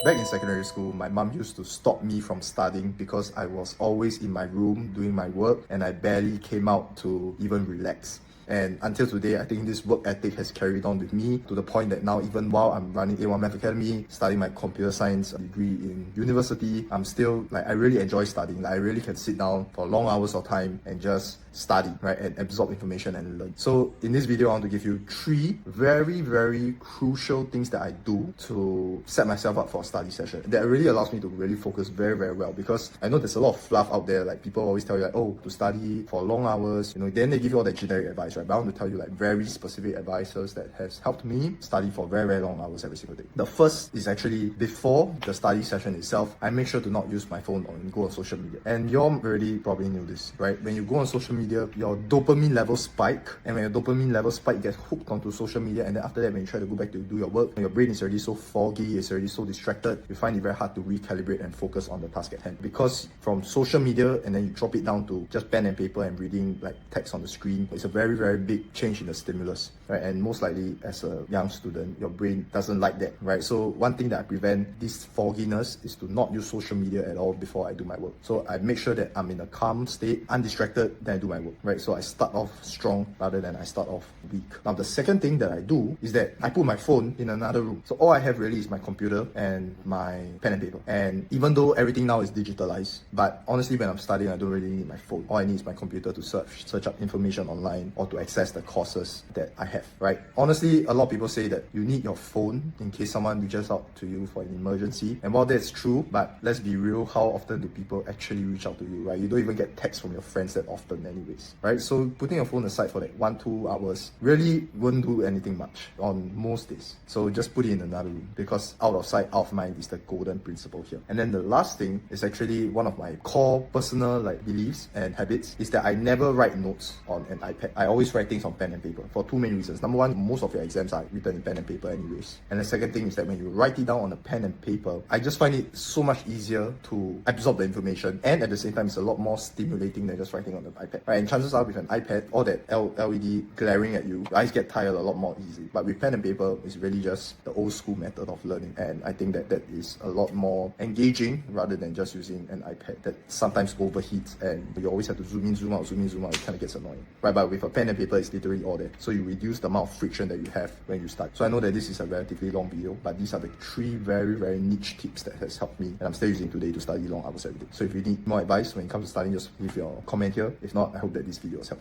Back in secondary school, my mom used to stop me from studying because I was always in my room doing my work and I barely came out to even relax. And until today, I think this work ethic has carried on with me to the point that now, even while I'm running A1 Math Academy, studying my computer science degree in university, I'm still I really enjoy studying. I really can sit down for long hours of time and just study, right, and absorb information and learn. So in this video, I want to give you 3 very crucial things that I do to set myself up for a study session that really allows me to really focus very well, because I know there's a lot of fluff out there. Like, people always tell you, like, oh, to study for long hours, then they give you all that generic advice, right? But I want to tell you very specific advices that has helped me study for very long hours every single day. The first is actually before the study session itself, I make sure to not use my phone or go on social media. And you all already probably knew this, right? When you go on social media, your dopamine levels spike, and when your dopamine levels spike, you get hooked onto social media, and then after that, when you try to go back to do your work, your brain is already so foggy, it's already so distracted, you find it very hard to recalibrate and focus on the task at hand. Because from social media and then you drop it down to just pen and paper and reading text on the screen, it's a very big change in the stimulus, right? And most likely, as a young student, your brain doesn't like that, right? So one thing that I prevent this fogginess is to not use social media at all before I do my work. So I make sure that I'm in a calm state, undistracted, then I do my work, right? So I start off strong rather than I start off weak. Now, the second thing that I do is that I put my phone in another room. So all I have really is my computer and my pen and paper. And even though everything now is digitalized, but honestly, when I'm studying, I don't really need my phone. All I need is my computer to search up information online or to access the courses that I have, right? Honestly, a lot of people say that you need your phone in case someone reaches out to you for an emergency. And while that's true, but let's be real, how often do people actually reach out to you, right? You don't even get texts from your friends that often anyways, right? So putting your phone aside for 1-2 hours really wouldn't do anything much on most days. So just put it in another room, because out of sight, out of mind is the golden principle here. And then the last thing is actually one of my core personal beliefs and habits, is that I never write notes on an iPad. I always write things on pen and paper for 2 main reasons. Number one, most of your exams are written in pen and paper anyways. And the second thing is that when you write it down on a pen and paper, I just find it so much easier to absorb the information, and at the same time, it's a lot more stimulating than just writing on the iPad, right? And chances are, with an iPad, all that LED glaring at you, eyes get tired a lot more easily. But with pen and paper, it's really just the old school method of learning, and I think that is a lot more engaging rather than just using an iPad that sometimes overheats and you always have to zoom in, zoom out, it kind of gets annoying, right? But with a pen and paper, it's literally all there, so you reduce the amount of friction that you have when you start. So I know that this is a relatively long video, but these are the 3 very niche tips that has helped me, and I'm still using today to study long hours every day. So if you need more advice when it comes to studying, just leave your comment here. If not, I hope that this video has helped.